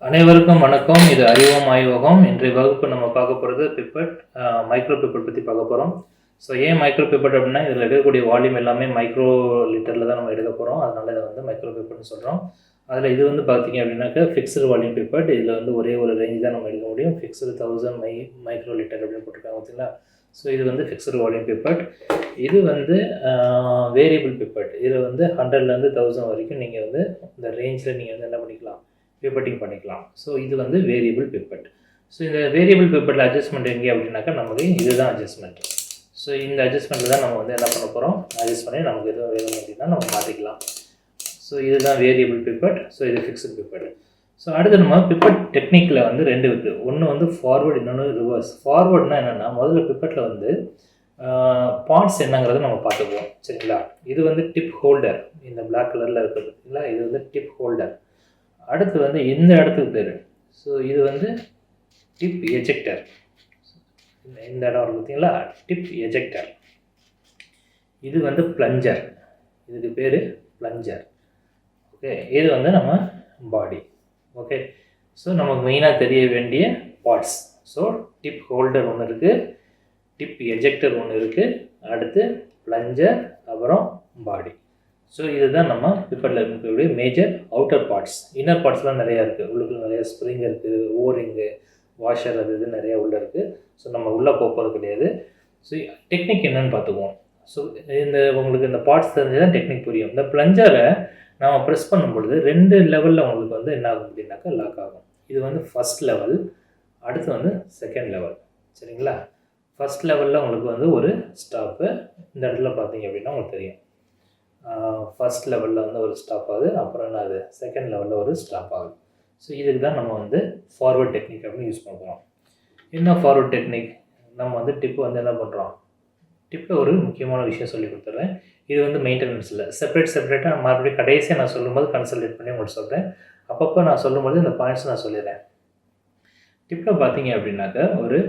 அனைவருக்கும் வணக்கம். இது அறிவோம் ஆய்வகம். இன்றைய வகுப்பு நம்ம பார்க்க போகிறது பிப்பட், மைக்ரோ பிப்பட் பற்றி பார்க்க போகிறோம். ஸோ ஏன் மைக்ரோ பிப்பட் அப்படின்னா இதில் எடுக்கக்கூடிய வால்யூம் எல்லாமே மைக்ரோ லிட்டரில் தான் நம்ம எடுக்க போகிறோம். அதனால இதை வந்து மைக்ரோ பிப்பட்னு சொல்கிறோம். அதில் இது வந்து பார்த்தீங்க அப்படின்னாக்கா ஃபிக்ஸ்டு வால்யூம் பிப்பட். இதில் வந்து ஒரே ஒரு ரேஞ்ச் தான் நம்ம எடுக்க முடியும். ஃபிக்ஸ்டு 1000 மைக்ரோ லிட்டர் அப்படின்னு போட்டிருக்காங்க பார்த்தீங்களா. ஸோ இது வந்து ஃபிக்ஸ்டு வால்யூம் பிப்பட். இது வந்து வேரியபிள் பிப்பட். இதில் வந்து 100லேருந்து 1000 வரைக்கும் நீங்கள் வந்து இந்த ரேஞ்சில் நீங்கள் வந்து என்ன பண்ணிக்கலாம், பிப்பட்டிங் பண்ணிக்கலாம். ஸோ இது வந்து வேரியபிள் பிப்பட். ஸோ இந்த வேரியபிள் பிப்பட்டில் அட்ஜஸ்ட்மெண்ட் எங்கே அப்படின்னாக்கா நமக்கு இதுதான் அட்ஜஸ்ட்மெண்ட். ஸோ இந்த அட்ஜஸ்ட்மெண்ட்டில் தான் நம்ம வந்து என்ன பண்ண போகிறோம், அட்ஜஸ்ட் பண்ணி நமக்கு எதுவும் வேணும் அப்படின்னா நம்ம மாற்றிக்கலாம். ஸோ இதுதான் வேரியபிள் பிப்பட். ஸோ இது ஃபிக்ஸ்டு பிப்பட். ஸோ அடுத்து நம்ம பிப்பட் டெக்னிக்கில் வந்து ரெண்டு இருக்குது. ஒன்று வந்து ஃபார்வர்டு, இன்னொன்று ரிவர்ஸ். ஃபார்வர்டுனா என்னென்னா முதல்ல பிப்பட்டில் வந்து பார்ட்ஸ் என்னங்கிறத நம்ம பார்த்துக்குவோம். சரிங்களா. இது வந்து டிப் ஹோல்டர், இந்த பிளாக் கலரில் இருக்குது பார்த்தீங்களா, இது வந்து டிப் ஹோல்டர். அடுத்து வந்து இந்த இடத்துக்கு பேர், ஸோ இது வந்து டிப் எஜெக்டர். இந்த இடம் இருக்குது பார்த்தீங்களா, டிப் எஜெக்டர். இது வந்து பிளஞ்சர், இதுக்கு பேர் பிளஞ்சர். ஓகே, இது வந்து நம்ம பாடி. ஓகே, ஸோ நமக்கு மெயினாக தெரிய வேண்டிய பார்ட்ஸ். ஸோ டிப் ஹோல்டர் ஒன்று இருக்குது, டிப் எஜெக்டர் ஒன்று இருக்குது, அடுத்து பிளஞ்சர், அப்புறம் பாடி. ஸோ இதுதான் நம்ம பிப்பட்டில் இருக்கக்கூடிய மேஜர் அவுட்டர் பார்ட்ஸ். இன்னர் பார்ட்ஸ்லாம் நிறையா இருக்குது. உள்ளுக்குள்ள நிறையா ஸ்ப்ரிங் இருக்குது, ஓரிங்கு, வாஷர், அது இது நிறையா உள்ளே இருக்குது. ஸோ நம்ம உள்ளே போகிறது கிடையாது. ஸோ டெக்னிக் என்னென்னு பார்த்துக்குவோம். ஸோ இந்த உங்களுக்கு இந்த பார்ட்ஸ் தெரிஞ்சால் டெக்னிக் புரியும். இந்த பிளஞ்சரை நம்ம ப்ரெஸ் பண்ணும் பொழுது 2 லெவலில் உங்களுக்கு வந்து என்ன ஆகும் அப்படின்னாக்கா லாக் ஆகும். இது வந்து ஃபஸ்ட் லெவல், அடுத்து வந்து செகண்ட் லெவல். சரிங்களா. ஃபஸ்ட் லெவலில் உங்களுக்கு வந்து ஒரு ஸ்டாப்பு இந்த இடத்துல பார்த்தீங்க அப்படின்னா உங்களுக்கு தெரியும். ஃபஸ்ட் லெவலில் வந்து ஒரு ஸ்டாப் ஆகுது, அப்புறம் என்ன ஆகுது, செகண்ட் லெவலில் ஒரு ஸ்டாப் ஆகுது. ஸோ இதுக்கு தான் நம்ம வந்து ஃபார்வர்ட் டெக்னிக் அப்படின்னு யூஸ் பண்ணுறோம். என்ன ஃபார்வர்ட் டெக்னிக், நம்ம வந்து டிப்பு வந்து என்ன பண்ணுறோம், டிப்பில் ஒரு முக்கியமான விஷயம் சொல்லி கொடுத்துட்றேன். இது வந்து மெயின்டெனன்ஸில் செப்பரேட்டாக மறுபடியும் கடைசியாக நான் சொல்லும்போது கன்சல்டேட் பண்ணி உங்களுக்கு சொல்கிறேன். அப்பப்போ நான் சொல்லும்போது இந்த பாயிண்ட்ஸ் நான் சொல்லிடுறேன். டிப்பில் பார்த்தீங்க அப்படின்னாக்கா ஒரு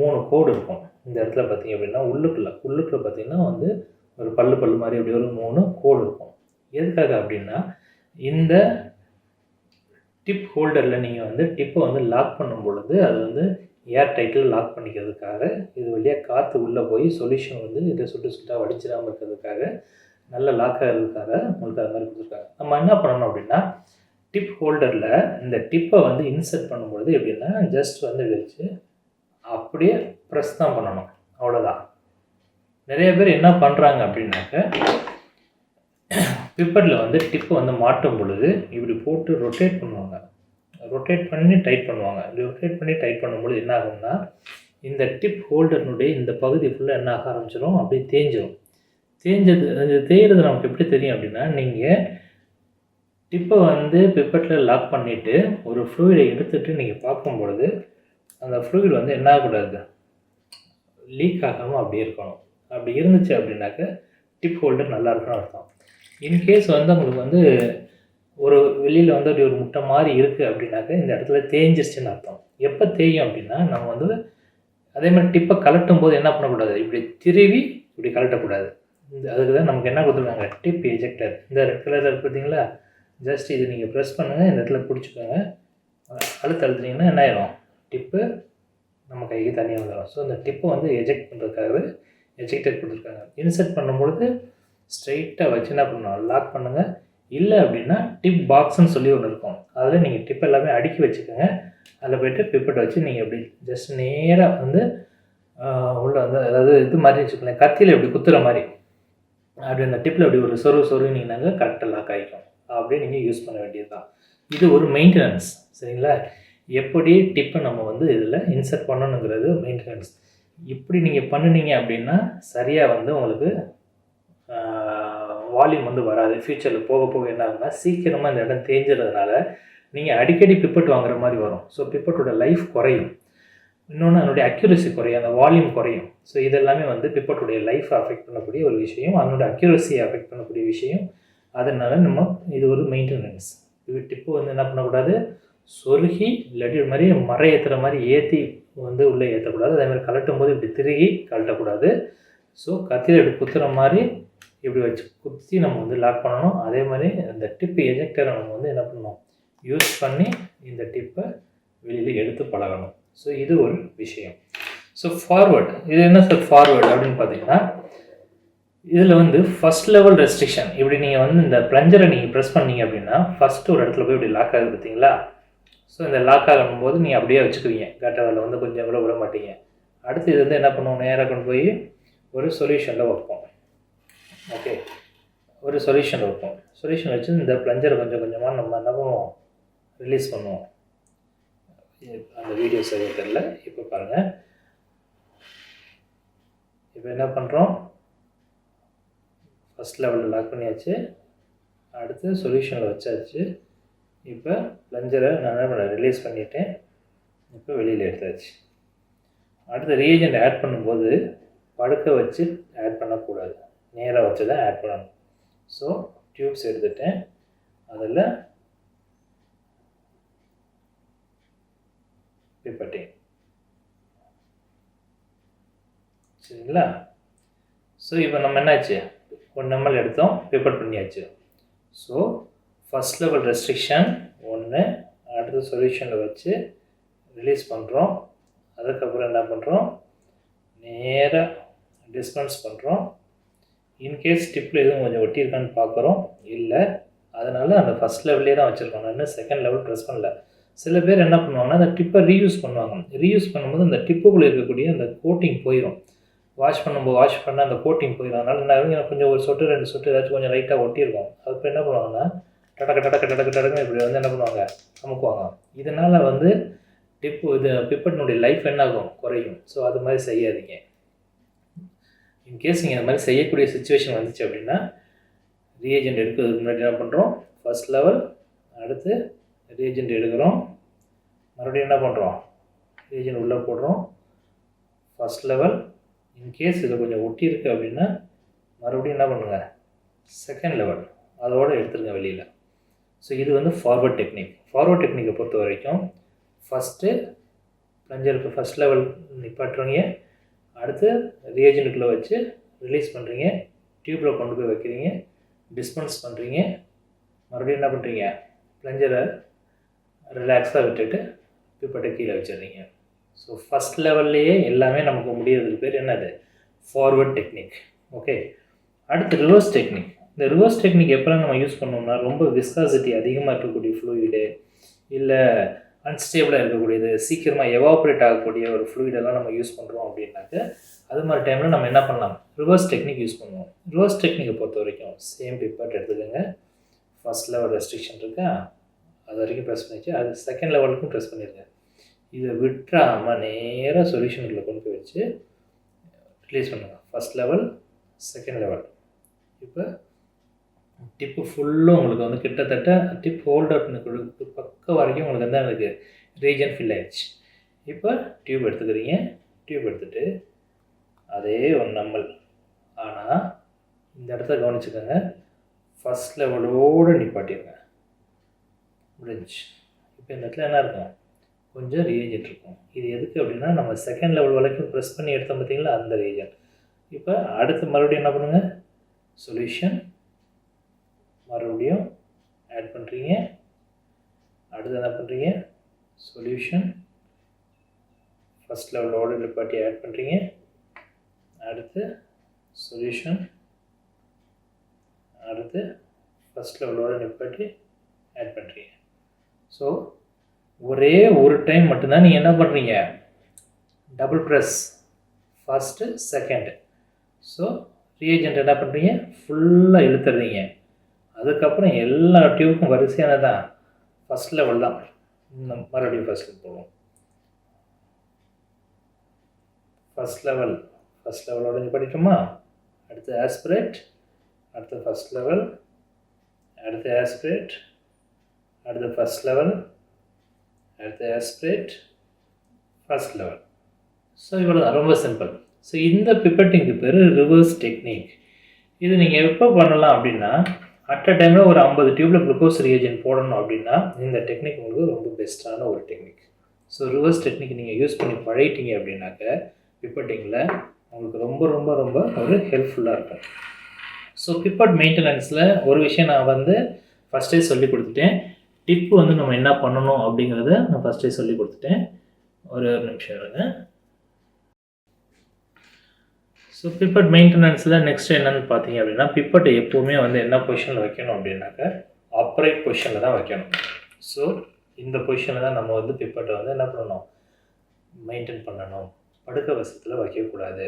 3 கோடு இருக்கும். இந்த இடத்துல பார்த்தீங்க அப்படின்னா உள்ளுக்குள்ளே பார்த்தீங்கன்னா வந்து ஒரு பல்லு மாதிரி அப்படி ஒரு 3 கோடு இருக்கும். எதுக்காக அப்படின்னா இந்த டிப் ஹோல்டரில் நீங்கள் வந்து டிப்பை வந்து லாக் பண்ணும் பொழுது அது வந்து ஏர் டைட்டில் லாக் பண்ணிக்கிறதுக்காக, இது வழியாக காற்று உள்ளே போய் சொல்யூஷன் வந்து இதை சுட்டாக வடிச்சிடாமல் இருக்கிறதுக்காக, நல்ல லாக் ஆகிறதுக்காக உங்களுக்கு அது மாதிரி கொடுத்துருக்காங்க. நம்ம என்ன பண்ணணும் அப்படின்னா டிப் ஹோல்டரில் இந்த டிப்பை வந்து இன்சர்ட் பண்ணும்பொழுது எப்படின்னா ஜஸ்ட் வந்து வச்சு அப்படியே ப்ரெஸ் தான் பண்ணணும், அவ்வளோதான். நிறைய பேர் என்ன பண்ணுறாங்க அப்படின்னாக்க பிப்பட்டில் வந்து டிப்பை வந்து மாட்டும் பொழுது இப்படி போட்டு ரொட்டேட் பண்ணுவாங்க, ரொட்டேட் பண்ணி டைட் பண்ணுவாங்க. இப்படி ரொட்டேட் பண்ணி டைட் பண்ணும்பொழுது என்ன ஆகும்னா இந்த டிப் ஹோல்டர்னுடைய இந்த பகுதி ஃபுல்லாக என்ன ஆக ஆரம்பிச்சிடும், அப்படியே தேஞ்சிடும். அது தேய்கிறது நமக்கு எப்படி தெரியும் அப்படின்னா, நீங்கள் டிப்பை வந்து பிப்பட்டில் லாக் பண்ணிவிட்டு ஒரு ஃப்ளூயிடை எடுத்துகிட்டு நீங்கள் பார்க்கும்பொழுது அந்த ஃப்ளூயிட் வந்து என்ன ஆகக்கூடாது, லீக் ஆகாமல் அப்படியே இருக்கணும். அப்படி இருந்துச்சு அப்படின்னாக்க டிப் ஹோல்டர் நல்லா இருக்குன்னு அர்த்தம். இன்கேஸ் வந்து உங்களுக்கு வந்து ஒரு வெளியில் வந்து அப்படி ஒரு முட்டை மாதிரி இருக்குது அப்படின்னாக்க இந்த இடத்துல தேஞ்சிருச்சுன்னு அர்த்தம். எப்போ தேயும் அப்படின்னா நம்ம வந்து அதே மாதிரி டிப்பை கலட்டும் போது என்ன பண்ணக்கூடாது, இப்படி திருவி இப்படி கலட்டக்கூடாது. அதுக்கு தான் நமக்கு என்ன கொடுத்துருக்காங்க, டிப் எஜெக்டர். இந்த ரெட் கலரில் இருக்குது பார்த்தீங்களா, ஜஸ்ட் இது நீங்கள் ப்ரெஸ் பண்ணுங்கள், இந்த இடத்துல பிடிச்சிக்கோங்க, அழுத்தினீங்கன்னா என்ன ஆயிடும், டிப்பு நம்ம கைக்கு தனியாக வந்துடும். ஸோ இந்த டிப்பை வந்து எஜெக்ட் பண்ணுறதுக்காகவே எஜெக்டர் கொடுத்துருக்காங்க. இன்சர்ட் பண்ணும்பொழுது ஸ்ட்ரைட்டாக வச்சு என்ன பண்ணணும், லாக் பண்ணுங்கள். இல்லை அப்படின்னா டிப் பாக்ஸ்ன்னு சொல்லி ஒன்று இருக்கும், அதில் நீங்கள் டிப் எல்லாமே அடுக்கி வச்சுக்கோங்க. அதில் போய்ட்டு பிப்பட்டை வச்சு நீங்கள் எப்படி ஜஸ்ட் நேராக வந்து உள்ளே வந்து அதாவது இது மாதிரி வச்சுக்கலாம், கத்தியில் எப்படி குத்துற மாதிரி அப்படி அந்த டிப்பில் அப்படி ஒரு சொருவினீங்கன்னாங்க கரெக்டாக லாக் ஆகிக்கும். அப்படியே நீங்கள் யூஸ் பண்ண வேண்டியது தான். இது ஒரு மெயின்டெனன்ஸ். சரிங்களா. எப்படி டிப்பை நம்ம வந்து இதில் இன்சர்ட் பண்ணணுங்கிறது மெயின்டெனன்ஸ். இப்படி நீங்கள் பண்ணினீங்க அப்படின்னா சரியாக வந்து உங்களுக்கு வால்யூம் வந்து வராது. ஃப்யூச்சரில் போக போக என்ன ஆகும்னா சீக்கிரமாக இந்த இடம் தேஞ்சிறதுனால நீங்கள் அடிக்கடி பிப்பட் வாங்குற மாதிரி வரும். ஸோ பிப்பட்டோட லைஃப் குறையும். இன்னொன்று அதனுடைய அக்யூரசி குறையும், அந்த வால்யூம் குறையும். ஸோ இதெல்லாமே வந்து பிப்பட்டுடைய லைஃப்பை அஃபெக்ட் பண்ணக்கூடிய ஒரு விஷயம், அதனுடைய அக்யூரசியை அஃபெக்ட் பண்ணக்கூடிய விஷயம். அதனால் நம்ம இது ஒரு மெயின்டெனன்ஸ். டிப்பு வந்து என்ன பண்ணக்கூடாது, சொருகி இல்லாட்டி ஒரு மாதிரி மரம் ஏற்றுற மாதிரி ஏற்றி வந்து உள்ளே ஏற்றக்கூடாது. அதேமாதிரி கலட்டும் போது இப்படி திருகி கலட்டக்கூடாது. ஸோ கத்தியில் இப்படி குத்துற மாதிரி இப்படி வச்சு குத்தி நம்ம வந்து லாக் பண்ணணும். அதே மாதிரி அந்த டிப் எஜெக்டரை நம்ம வந்து என்ன பண்ணணும், யூஸ் பண்ணி இந்த டிப்பை வெளியில் எடுத்து பழகணும். ஸோ இது ஒரு விஷயம். ஸோ ஃபார்வர்டு, இது என்ன சார் ஃபார்வர்டு அப்படின்னு பார்த்தீங்கன்னா, இதில் வந்து ஃபஸ்ட் லெவல் ரெஸ்ட்ரிக்ஷன். இப்படி நீங்கள் வந்து இந்த ப்ளஞ்சரை நீங்கள் ப்ரெஸ் பண்ணீங்க அப்படின்னா ஃபஸ்ட்டு ஒரு இடத்துல போய் இப்படி லாக் ஆகுது பார்த்தீங்களா? ஸோ இந்த லாக் ஆகும்போது நீங்கள் அப்படியே வச்சுக்குவீங்க, கட்டவில் வந்து கொஞ்சம் கூட விட மாட்டீங்க. அடுத்து இது வந்து என்ன பண்ணுவோம், நேராக கொண்டு போய் ஒரு சொல்யூஷனில் வைப்போம். ஓகே, ஒரு சொல்யூஷன் வைப்போம். சொல்யூஷன் வச்சு இந்த ப்ளஞ்சரை கொஞ்சம் கொஞ்சமாக நம்ம என்ன பண்ணுவோம், ரிலீஸ் பண்ணுவோம். அந்த வீடியோ சரியாக தெரியல, இப்போ பாருங்கள். இப்போ என்ன பண்ணுறோம், ஃபஸ்ட் லெவலில் லாக் பண்ணியாச்சு, அடுத்து சொல்யூஷனில் வச்சாச்சு. இப்போ ப்ளஞ்சரை நான் என்ன பண்ண ரிலீஸ் பண்ணிவிட்டேன், இப்போ வெளியில் எடுத்தாச்சு. அடுத்து ரீஏஜெண்ட் ஆட் பண்ணும்போது படுக்க வச்சு ஆட் பண்ணக்கூடாது, நேராக வச்சு தான் ஆட் பண்ணணும். ஸோ டியூப்ஸ் எடுத்துட்டேன், அதில் பிப்பட்டிங். சரிங்களா? ஸோ இப்போ நம்ம என்னாச்சு, 1 ml எடுத்தோம், பிப்பட் பண்ணியாச்சு. ஸோ ஃபஸ்ட் லெவல் ரெஸ்ட்ரிக்ஷன் 1, அடுத்த சொல்யூஷனில் வச்சு ரிலீஸ் பண்ணுறோம். அதுக்கப்புறம் என்ன பண்ணுறோம், நேராக டிஸ்பென்ஸ் பண்ணுறோம். இன்கேஸ் டிப்பில் எதுவும் கொஞ்சம் ஒட்டியிருக்கான்னு பார்க்குறோம், இல்லை, அதனால் அந்த ஃபஸ்ட் லெவல்லே தான் வச்சுருக்கோம். நான் இன்னும் செகண்ட் லெவல் ப்ரெஸ் பண்ணல. சில பேர் என்ன பண்ணுவாங்கன்னா அந்த டிப்பை ரீயூஸ் பண்ணுவாங்க. ரீயூஸ் பண்ணும்போது அந்த டிப்புக்குள்ளே இருக்கக்கூடிய அந்த கோட்டிங் போயிடும். வாஷ் பண்ண அந்த கோட்டிங் போயிடும். அதனால் நான் கொஞ்சம் ஒரு சொட்டு 2 சொட்டு ஏதாச்சும் கொஞ்சம் லைட்டாக ஒட்டியிருக்கோம். அதுக்கு என்ன பண்ணுவாங்கன்னா டடக்குன்னு இப்படி வந்து என்ன பண்ணுவாங்க, அமுக்குவாங்க. இதனால் வந்து பிப்பட்டினுடைய லைஃப் என்ன ஆகும், குறையும். ஸோ அது மாதிரி செய்யாதீங்க. இன்கேஸ் நீங்கள் அந்த மாதிரி செய்யக்கூடிய சுச்சுவேஷன் வந்துச்சு அப்படின்னா, ரீஏஜெண்ட் எடுக்கிறதுக்கு முன்னாடி என்ன பண்ணுறோம், ஃபஸ்ட் லெவல், அடுத்து ரீஏஜெண்ட் எடுக்கிறோம், மறுபடியும் என்ன பண்ணுறோம், ரீஏஜெண்ட் உள்ளே போடுறோம், ஃபஸ்ட் லெவல். இன்கேஸ் இதில் கொஞ்சம் ஒட்டி இருக்குது அப்படின்னா மறுபடியும் என்ன பண்ணுங்கள், செகண்ட் லெவல் அதோடு எடுத்துருங்க வெளியில். ஸோ இது வந்து ஃபார்வர்ட் டெக்னிக். ஃபார்வர்ட் டெக்னிக்கை பொறுத்த வரைக்கும் ஃபஸ்ட்டு ப்ளஞ்சருக்கு ஃபஸ்ட் லெவல் நிப்பாட்டுறீங்க, அடுத்து ரீஏஜெண்ட்டுக்குள்ளே வச்சு ரிலீஸ் பண்ணுறீங்க, டியூப்பில் கொண்டு போய் வைக்கிறீங்க, டிஸ்பென்ஸ் பண்ணுறீங்க, மறுபடியும் என்ன பண்ணுறீங்க, ப்ளஞ்சரை ரிலாக்ஸாக விட்டுட்டு பிப்பட்டை கீழே வச்சிடுறீங்க. ஸோ ஃபஸ்ட் லெவல்லையே எல்லாமே நமக்கு முடியறதுக்கு பேர் என்னது, ஃபார்வர்ட் டெக்னிக். ஓகே, அடுத்து ரிவர்ஸ் டெக்னிக். இந்த ரிவர்ஸ் டெக்னிக் எப்போலாம் நம்ம யூஸ் பண்ணோம்னா, ரொம்ப விஸ்காசிட்டி அதிகமாக இருக்கக்கூடிய ஃப்ளூயிடு, இல்லை அன்ஸ்டேபிளாக இருக்கக்கூடியது, சீக்கிரமாக எவாப்ரேட் ஆகக்கூடிய ஒரு ஃப்ளூயிடெல்லாம் நம்ம யூஸ் பண்ணுறோம் அப்படின்னாக்க, அது மாதிரி டைமில் நம்ம என்ன பண்ணலாம், ரிவர்ஸ் டெக்னிக் யூஸ் பண்ணுவோம். ரிவர்ஸ் டெக்னிக்கை பொறுத்த வரைக்கும் சேம் பிப்பட் எடுத்துக்கோங்க. ஃபஸ்ட் லெவல் ரெஸ்ட்ரிக்ஷன் இருக்கா, அது வரைக்கும் ப்ரெஸ் பண்ணிச்சு, அது செகண்ட் லெவலுக்கும் ப்ரெஸ் பண்ணிடுங்க. இதை விட்டுறாமல் நேராக சொல்யூஷனுக்குள்ளே கொண்டு போய் வச்சு ரிலீஸ் பண்ணுங்கள். First level, second level. இப்போ டிப்பு ஃபுல்லும் உங்களுக்கு வந்து கிட்டத்தட்ட டிப் ஹோல்டர் கொடுத்து பக்கம் வரைக்கும் உங்களுக்கு வந்து எனக்கு ரீஜன் ஃபில் ஆயிடுச்சு. இப்போ டியூப் எடுத்துக்கிறீங்க, டியூப் எடுத்துகிட்டு அதே 1 ml, ஆனால் இந்த இடத்த கவனிச்சுக்கோங்க, ஃபஸ்ட் லெவலோடு நிப்பாட்டிடுங்க, முடிஞ்சு. இப்போ இந்த இடத்துல என்ன இருக்கும், கொஞ்சம் ரீஜன் இருக்கும். இது எதுக்கு அப்படின்னா, நம்ம செகண்ட் லெவல் வரைக்கும் ப்ரெஸ் பண்ணி எடுத்தோம் பார்த்தீங்களா, அந்த ரீஜன். இப்போ அடுத்து மறுபடியும் என்ன பண்ணுங்கள், சொல்யூஷன் மறுபடியும் ஆட் பண்ணுறீங்க, அடுத்து என்ன பண்ணுறீங்க, சொல்யூஷன் ஃபஸ்ட் லெவலோட நிப்பாட்டி ஆட் பண்ணுறீங்க, அடுத்து சொல்யூஷன், அடுத்து ஃபஸ்ட் லெவலோட நிப்பாட்டி ஆட் பண்ணுறீங்க. ஸோ ஒரே ஒரு டைம் மட்டும்தான் நீங்கள் என்ன பண்ணுறீங்க, double press, first second. So reagent என்ன பண்ணுறீங்க, ஃபுல்லாக இழுத்துடுறீங்க. அதுக்கப்புறம் எல்லா டியூப்பும் வரிசையானதான் ஃபஸ்ட் லெவல் தான். மறுபடியும் ஃபஸ்ட்டு போவோம். ஃபஸ்ட் லெவலோட படிட்டோமா, அடுத்து ஆஸ்பிரேட், அடுத்து ஃபஸ்ட் லெவல், அடுத்து ஆஸ்பிரேட், அடுத்து ஃபஸ்ட் லெவல், அடுத்து ஆஸ்பிரேட், ஃபஸ்ட் லெவல். ஸோ இவ்வளோ ரொம்ப சிம்பிள். ஸோ இந்த பிப்பட்டிங்க்கு பேர் ரிவர்ஸ் டெக்னிக். இது நீங்கள் எப்போ பண்ணலாம் அப்படின்னா, அட் அ டைமில் ஒரு 50 டியூப்பில் குளுக்கோஸ் ரீஏஜெண்ட் போடணும் அப்படின்னா இந்த டெக்னிக் உங்களுக்கு ரொம்ப பெஸ்ட்டான ஒரு டெக்னிக். ஸோ ரிவர்ஸ் டெக்னிக் நீங்கள் யூஸ் பண்ணி பழகிட்டீங்க அப்படின்னாக்க பிப்பட்டிங்கில் உங்களுக்கு ரொம்ப ரொம்ப ரொம்ப ஒரு ஹெல்ப்ஃபுல்லாக இருக்கும். ஸோ பிப்பட் மெயின்டெனன்ஸில் ஒரு விஷயம் நான் வந்து ஃபஸ்ட்டே சொல்லி கொடுத்துட்டேன். டிப்பு வந்து நம்ம என்ன பண்ணணும் அப்படிங்கிறத நான் ஃபஸ்ட்டே சொல்லி கொடுத்துட்டேன். ஒரு நிமிஷம் இருங்க. ஸோ பிப்பட் மெயின்டெனன்ஸில் நெக்ஸ்ட் என்னென்னு பார்த்தீங்க அப்படின்னா, பிப்பட்டை எப்போவுமே வந்து என்ன பொசிஷனில் வைக்கணும் அப்படின்னாக்கா அப்ரைட் பொசிஷனில் தான் வைக்கணும். ஸோ இந்த பொசிஷனில் தான் நம்ம வந்து பிப்பட்டை வந்து என்ன பண்ணணும், மெயின்டைன் பண்ணணும். படுக்க வசத்தில் வைக்கக்கூடாது.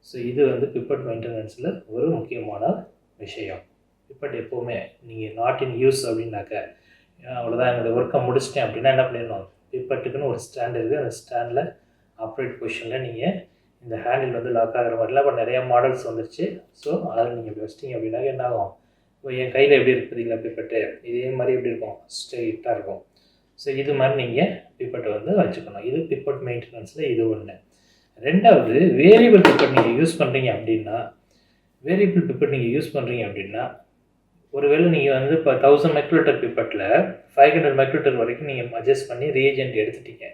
ஸோ இது வந்து பிப்பட் மெயின்டெனன்ஸில் ஒரு முக்கியமான விஷயம். பிப்பட் எப்போவுமே நீங்கள் நாட் இன் யூஸ் அப்படின்னாக்க அவ்வளோதான், என்னோடய ஒர்க்கை முடிச்சிட்டேன் அப்படின்னா என்ன பண்ணிடணும், பிப்பட்டுக்குன்னு ஒரு ஸ்டாண்ட் இருக்குது. அந்த ஸ்டாண்டில் அப்ரைட் பொசிஷனில் நீங்கள் இந்த ஹேண்டில் வந்து லாக் ஆகிற மாதிரிலாம் இப்போ நிறையா மாடல்ஸ் வந்துருச்சு. ஸோ அதில் நீங்கள் இப்படி வச்சிட்டிங்க அப்படின்னாக்க என்ன ஆகும், இப்போ என் கையில் எப்படி இருக்குதுங்களா பிப்பட்டு, இதே மாதிரி எப்படி இருக்கும், ஸ்ட்ரெயிட்டாக இருக்கும். ஸோ இது மாதிரி நீங்கள் பிப்பட்டை வந்து வச்சுக்கணும். இது பிப்பட் மெயின்டெனன்ஸில் இது ஒன்று. ரெண்டாவது, வேரியபிள் பிப்பட் நீங்கள் யூஸ் பண்ணுறீங்க அப்படின்னா, வேரியபிள் பிப்பட் நீங்கள் யூஸ் பண்ணுறீங்க அப்படின்னா, ஒருவேளை நீங்கள் வந்து இப்போ 1000 மைக்ரோலிட்டர் பிப்பட்டில் 500 மைக்ரோலிட்டர் வரைக்கும் நீங்கள் அட்ஜஸ்ட் பண்ணி ரீஏஜென்ட் எடுத்துட்டீங்க,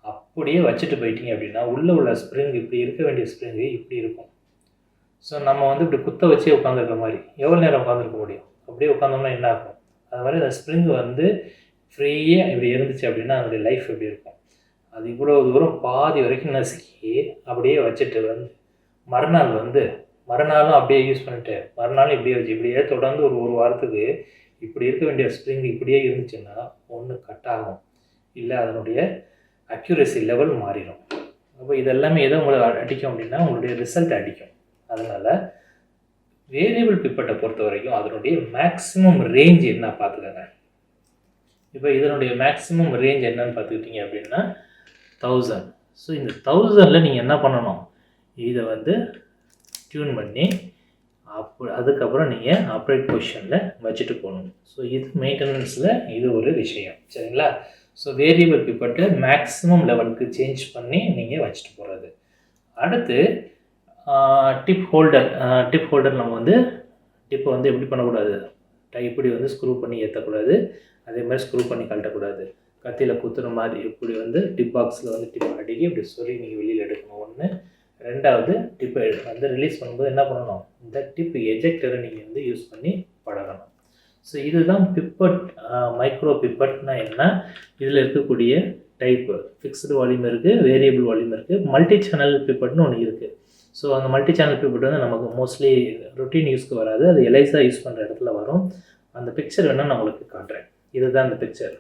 அப்படியே வச்சுட்டு போயிட்டீங்க அப்படின்னா உள்ளே உள்ள ஸ்ப்ரிங் இப்படி இருக்க வேண்டிய ஸ்ப்ரிங்கு இப்படி இருக்கும். ஸோ நம்ம வந்து இப்படி குத்த வச்சே உட்காந்துருக்க மாதிரி எவ்வளோ நேரம் உட்காந்துருக்க முடியும், அப்படியே உட்காந்தோம்னா என்ன ஆகும், அது மாதிரி அந்த ஸ்ப்ரிங் வந்து ஃப்ரீயாக இப்படி இருந்துச்சு அப்படின்னா அதனுடைய லைஃப் எப்படி இருக்கும். அது இவ்வளோ தூரம் பாதி வரைக்கும் நசுக்கி அப்படியே வச்சுட்டு வந்து மறுநாளும் அப்படியே யூஸ் பண்ணிவிட்டு மறுநாளும் இப்படியே வச்சு இப்படியே தொடர்ந்து ஒரு வாரத்துக்கு இப்படி இருக்க வேண்டிய ஸ்ப்ரிங் இப்படியே இருந்துச்சுன்னா ஒன்று கட் ஆகும், இல்லை அதனுடைய அக்யூரசி லெவல் மாறிடும். அப்போ இதெல்லாமே எதை உங்களை அடிக்கும் அப்படின்னா உங்களுடைய ரிசல்ட் அடிக்கும். அதனால் வேரியபிள் பிப்பட்டை பொறுத்த வரைக்கும் அதனுடைய மேக்ஸிமம் ரேஞ்ச் என்ன பார்த்துக்கங்க. இப்போ இதனுடைய மேக்ஸிமம் ரேஞ்ச் என்னன்னு பார்த்துக்கிட்டிங்க அப்படின்னா 1000. ஸோ இந்த 1000ல் நீங்கள் என்ன பண்ணணும், இதை வந்து டியூன் பண்ணி அதுக்கப்புறம் நீங்கள் அப்ரைட் பொசிஷனில் வச்சுட்டு போகணும். ஸோ இது மெயின்டெனன்ஸில் இது ஒரு விஷயம், சரிங்களா. ஸோ வேரியபிள் பிப்பட்டை மேக்ஸிமம் லெவலுக்கு சேஞ்ச் பண்ணி நீங்கள் வச்சுட்டு போகிறது. அடுத்து டிப் ஹோல்டர் நம்ம வந்து டிப்பை வந்து எப்படி பண்ணக்கூடாது, இப்படி வந்து ஸ்க்ரூ பண்ணி ஏற்றக்கூடாது, அதே மாதிரி ஸ்க்ரூ பண்ணி கழட்டக்கூடாது. கத்தியில் குத்துற மாதிரி இப்படி வந்து டிப் பாக்ஸில் வந்து டிப் அடிக்கி இப்படி சொல்லி நீங்கள் வெளியில் எடுக்கணும் ஒன்று. ரெண்டாவது, டிப்பை வந்து ரிலீஸ் பண்ணும்போது என்ன பண்ணணும், இந்த டிப் எஜெக்டரை நீங்கள் வந்து யூஸ் பண்ணி பழகணும். ஸோ இதுதான் பிப்பட். மைக்ரோ பிப்பட்னா என்ன, இதில் இருக்கக்கூடிய டைப்பு ஃபிக்ஸ்டு வால்யூம் இருக்குது, வேரியபிள் வால்யூம் இருக்குது, மல்டி சேனல் பிப்பட்னு ஒன்று இருக்குது. ஸோ அந்த மல்டி சேனல் பிப்பட் வந்து நமக்கு மோஸ்ட்லி ரொட்டீன் யூஸ்க்கு வராது, அது எலைஸாக யூஸ் பண்ணுற இடத்துல வரும். அந்த பிக்சர் வேணால் நான் உங்களுக்கு காட்டுறேன். இதுதான் அந்த பிக்சர்.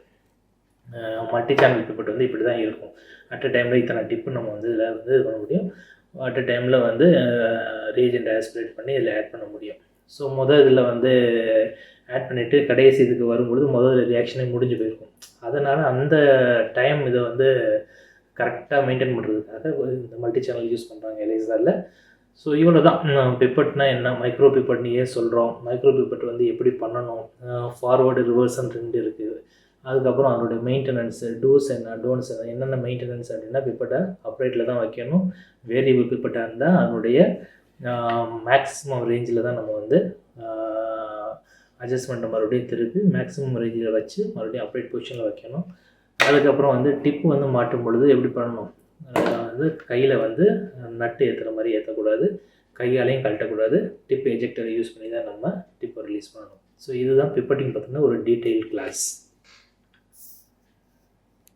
மல்டி சேனல் பிப்பட் வந்து இப்படி தான் இருக்கும். அட் அ டைமில் இத்தனை டிப்பு நம்ம வந்து இதில் வந்து இது பண்ண முடியும். அட் அ டைமில் வந்து ரீஜெண்ட் ஆஸ்பிரேட் பண்ணி இதில் ஆட் பண்ண முடியும். ஸோ இதில் வந்து ஆட் பண்ணிவிட்டு கடைசி இதுக்கு வரும்பொழுது முதல்ல ரியாக்ஷனே முடிஞ்சு போயிருக்கும். அதனால் அந்த டைம் இதை வந்து கரெக்டாக மெயின்டைன் பண்ணுறதுக்காக இந்த மல்டி சேனல் யூஸ் பண்ணுறாங்க எலைஸாரில். ஸோ இவ்வளோ தான் பிப்பட்னா என்ன, மைக்ரோ பிப்பட்னு ஏன் சொல்கிறோம், மைக்ரோ பிப்பட் வந்து எப்படி பண்ணணும், ஃபார்வேர்டு ரிவர்ஸ்ன்னு 2 இருக்குது. அதுக்கப்புறம் அதனுடைய மெயின்டெனன்ஸு, டூஸ் என்ன டோன்ஸ் என்ன, என்னென்ன மெயின்டெனன்ஸ் அப்படின்னா பிப்பட்டை அப்ரைட்டில் தான் வைக்கணும். வேரியபிள் பிப்பட்டாக இருந்தால் அதனுடைய மேக்ஸிமம் ரேஞ்சில் தான் நம்ம வந்து அட்ஜஸ்ட்மெண்ட்டை மறுபடியும் திருப்பி மேக்ஸிமம் ரேஞ்சில் வச்சு மறுபடியும் அப்ரைட் பொசிஷனில் வைக்கணும். அதுக்கப்புறம் வந்து டிப்பு வந்து மாட்டும் பொழுது எப்படி பண்ணணும், வந்து கையில் வந்து நட்டு ஏற்றுற மாதிரி ஏற்றக்கூடாது, கையாலையும் கழட்டக்கூடாது, டிப் எஜெக்டரை யூஸ் பண்ணி தான் நம்ம டிப்பை ரிலீஸ் பண்ணணும். ஸோ இதுதான் பிப்பட்டிங் பற்றின ஒரு டீட்டெயில் கிளாஸ்.